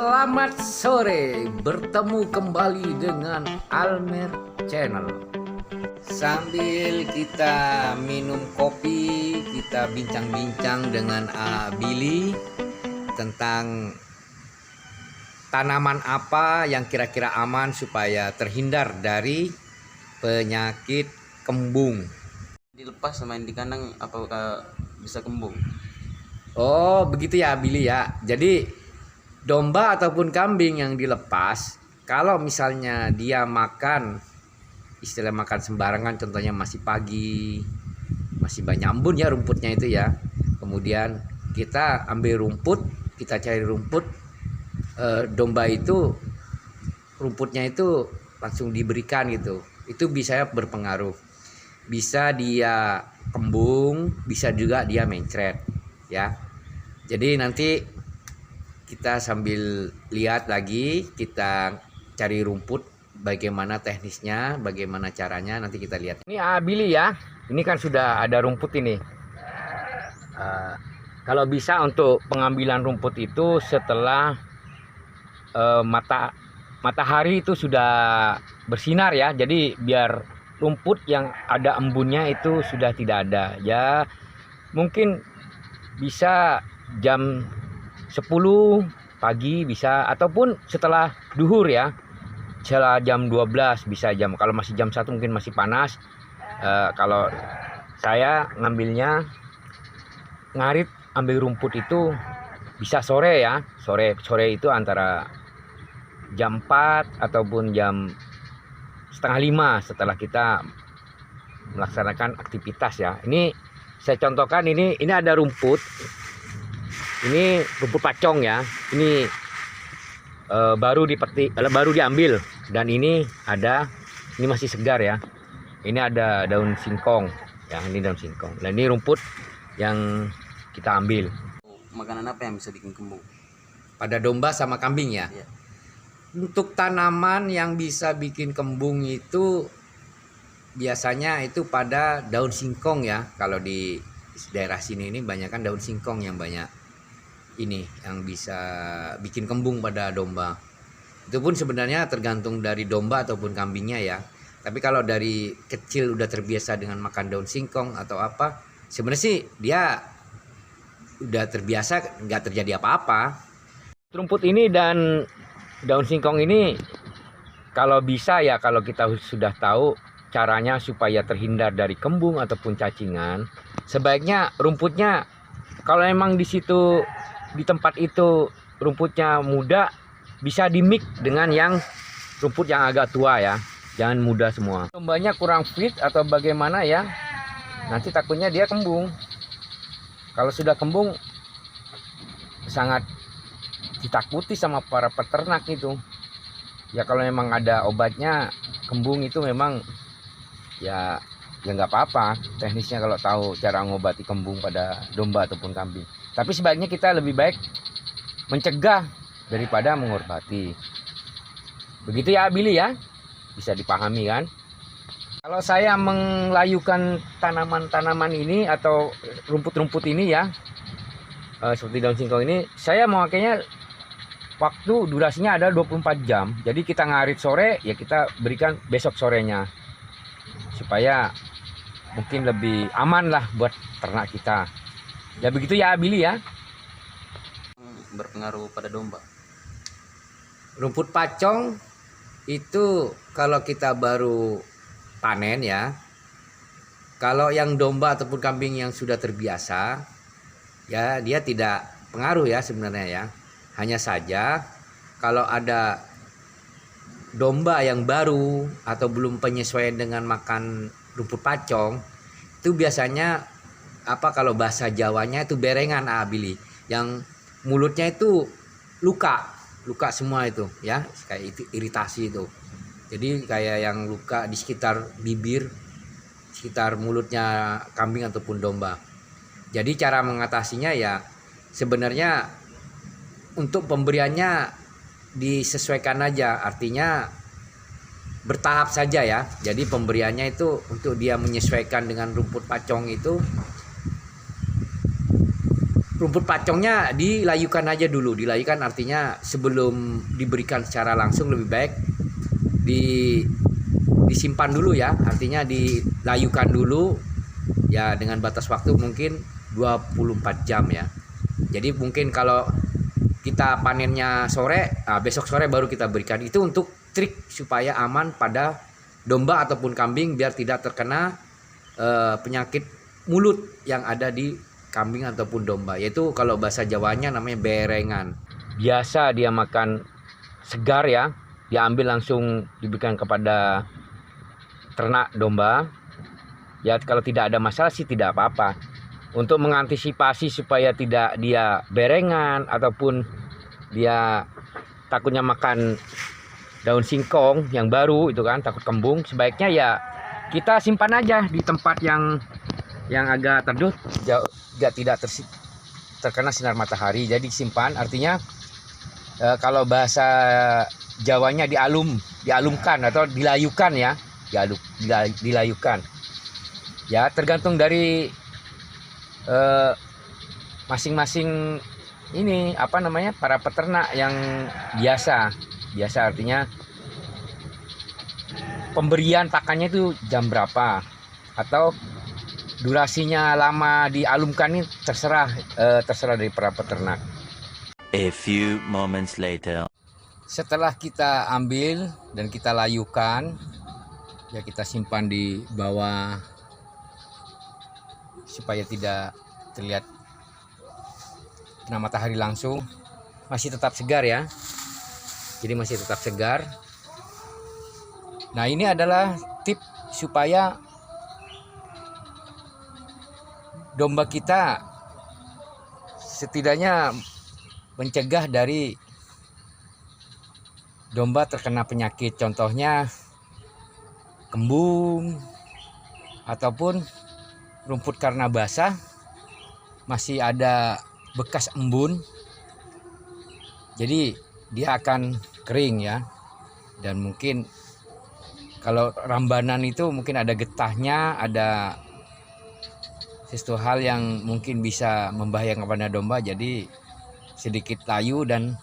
Selamat sore, bertemu kembali dengan Almer Channel. Sambil kita minum kopi, kita bincang-bincang dengan Billy tentang tanaman apa yang kira-kira aman supaya terhindar dari penyakit kembung. Dilepas sama yang di kandang apakah bisa kembung? Oh, begitu ya Billy ya. Jadi domba ataupun kambing yang dilepas, kalau misalnya dia makan, istilah makan sembarangan, contohnya masih pagi, masih banyak embun ya rumputnya itu ya. Kemudian kita ambil rumput, kita cari rumput, domba itu rumputnya itu langsung diberikan gitu. Itu bisa berpengaruh. Bisa dia kembung, bisa juga dia mencret ya. Jadi nanti kita sambil lihat lagi, kita cari rumput, bagaimana teknisnya, bagaimana caranya, nanti kita lihat. Ini Billy ya, ini kan sudah ada rumput ini. Kalau bisa untuk pengambilan rumput itu setelah matahari itu sudah bersinar ya, jadi biar rumput yang ada embunnya itu sudah tidak ada ya. Mungkin bisa jam 10 pagi bisa, ataupun setelah duhur ya, setelah jam 12 bisa, kalau masih jam 1 mungkin masih panas. Kalau saya ngambilnya ngarit ambil rumput itu bisa sore ya, sore itu antara jam 4 ataupun jam setengah 5 setelah kita melaksanakan aktivitas ya. Ini saya contohkan, ini ada rumput. Ini rumput pacong ya. Ini baru diambil, dan ini masih segar ya. Ini ada daun singkong ya, ini daun singkong. Nah, ini rumput yang kita ambil. Makanan apa yang bisa bikin kembung? Pada domba sama kambing ya. Iya. Untuk tanaman yang bisa bikin kembung itu biasanya itu pada daun singkong ya. Kalau di daerah sini ini banyak kan daun singkong yang banyak ini yang bisa bikin kembung pada domba. Itu pun sebenarnya tergantung dari domba ataupun kambingnya ya. Tapi kalau dari kecil udah terbiasa dengan makan daun singkong atau apa, sebenarnya sih dia udah terbiasa, nggak terjadi apa-apa. Rumput ini dan daun singkong ini kalau bisa ya, kalau kita sudah tahu caranya supaya terhindar dari kembung ataupun cacingan, sebaiknya rumputnya, kalau emang di situ di tempat itu rumputnya muda, bisa dimix dengan yang rumput yang agak tua ya, jangan muda semua. Dombanya kurang fit atau bagaimana ya, nanti takutnya dia kembung. Kalau sudah kembung sangat ditakuti sama para peternak itu ya. Kalau memang ada obatnya kembung itu memang ya nggak apa-apa teknisnya kalau tahu cara ngobati kembung pada domba ataupun kambing. Tapi sebaiknya kita lebih baik mencegah daripada mengobati. Begitu ya Billy ya, bisa dipahami kan? Kalau saya melayukan tanaman-tanaman ini atau rumput-rumput ini ya, seperti daun singkong ini, saya memakainya waktu durasinya ada 24 jam. Jadi kita ngarit sore ya, kita berikan besok sorenya, supaya mungkin lebih aman lah buat ternak kita. Ya begitu ya Billy ya. Berpengaruh pada domba. Rumput pacong itu kalau kita baru panen ya. Kalau yang domba ataupun kambing yang sudah terbiasa ya, dia tidak pengaruh ya sebenarnya ya. Hanya saja kalau ada domba yang baru atau belum penyesuaian dengan makan rumput pacong, itu biasanya kalau bahasa Jawanya itu berengan Billy, yang mulutnya itu luka semua itu ya, kayak itu iritasi itu. Jadi kayak yang luka di sekitar bibir, sekitar mulutnya kambing ataupun domba. Jadi cara mengatasinya ya sebenarnya untuk pemberiannya disesuaikan aja, artinya bertahap saja ya. Jadi pemberiannya itu untuk dia menyesuaikan dengan rumput pacong itu rumput pacongnya dilayukan aja dulu. Dilayukan artinya sebelum diberikan secara langsung lebih baik disimpan dulu ya. Artinya dilayukan dulu ya dengan batas waktu mungkin 24 jam ya. Jadi mungkin kalau kita panennya sore, besok sore baru kita berikan. Itu untuk trik supaya aman pada domba ataupun kambing biar tidak terkena penyakit mulut yang ada di kambing ataupun domba. Yaitu kalau bahasa Jawanya namanya berengan. Biasa dia makan segar ya, diambil langsung diberikan kepada ternak domba. Ya kalau tidak ada masalah sih tidak apa-apa. Untuk mengantisipasi supaya tidak dia berengan ataupun dia takutnya makan daun singkong yang baru itu kan, takut kembung, sebaiknya ya kita simpan aja di tempat yang agak teduh, tidak terkena sinar matahari. Jadi simpan artinya kalau bahasa Jawanya dialumkan atau dilayukan ya, dilayukan. Ya tergantung dari masing-masing ini apa namanya para peternak yang biasa artinya pemberian pakannya itu jam berapa atau durasinya lama dialumkan ini terserah dari para peternak. A few moments later. Setelah kita ambil dan kita layukan ya kita simpan di bawah supaya tidak terlihat kena matahari langsung, masih tetap segar ya. Jadi masih tetap segar. Nah ini adalah tip supaya domba kita setidaknya mencegah dari domba terkena penyakit, contohnya kembung ataupun rumput karena basah masih ada bekas embun, jadi dia akan kering ya. Dan mungkin kalau rambanan itu mungkin ada getahnya, ada sesuatu hal yang mungkin bisa membahayakan kepada domba, jadi sedikit layu dan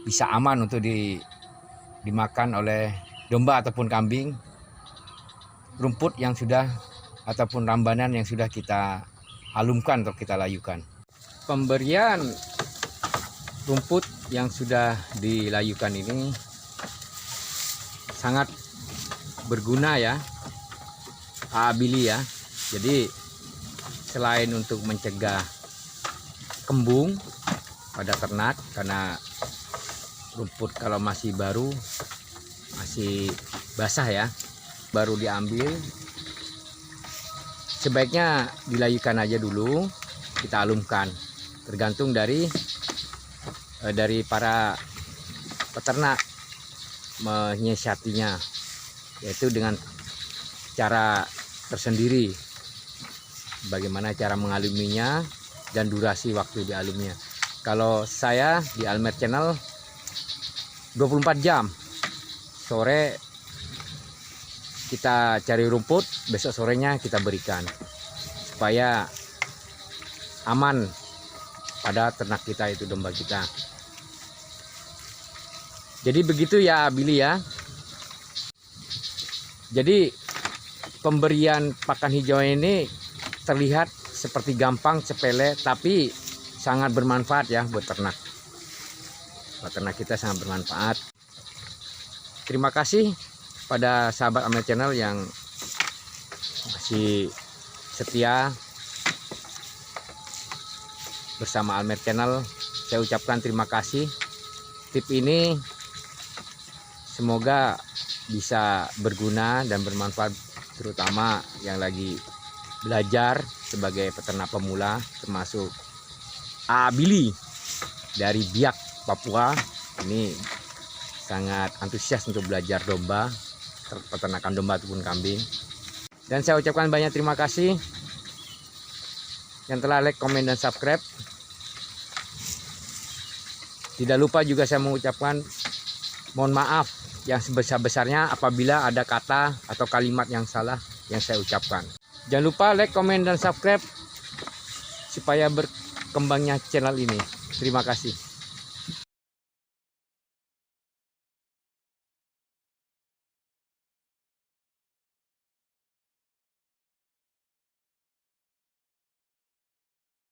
bisa aman untuk dimakan oleh domba ataupun kambing. Rumput yang sudah ataupun rambanan yang sudah kita alumkan atau kita layukan. Pemberian rumput yang sudah dilayukan ini sangat berguna ya, Billy ya. Jadi selain untuk mencegah kembung pada ternak, karena rumput kalau masih baru, masih basah ya, baru diambil, sebaiknya dilayukan aja dulu, kita alumkan. Tergantung dari para peternak menyiasatinya, yaitu dengan cara tersendiri, bagaimana cara mengaluminya dan durasi waktu dialumnya. Kalau saya di Almer Channel 24 jam, sore kita cari rumput, besok sorenya kita berikan supaya aman pada ternak kita, itu domba kita. Jadi begitu ya Billy ya. Jadi pemberian pakan hijau ini terlihat seperti gampang, sepele, tapi sangat bermanfaat ya buat ternak. Buat ternak kita sangat bermanfaat. Terima kasih pada sahabat Almer Channel yang masih setia bersama Almer Channel. Saya ucapkan terima kasih. Tip ini semoga bisa berguna dan bermanfaat, terutama yang lagi belajar sebagai peternak pemula, termasuk Billy dari Biak, Papua. Ini sangat antusias untuk belajar domba, peternakan domba ataupun kambing. Dan saya ucapkan banyak terima kasih yang telah like, komen, dan subscribe. Tidak lupa juga saya mengucapkan mohon maaf yang sebesar-besarnya apabila ada kata atau kalimat yang salah yang saya ucapkan. Jangan lupa like, komen, dan subscribe supaya berkembangnya channel ini. Terima kasih.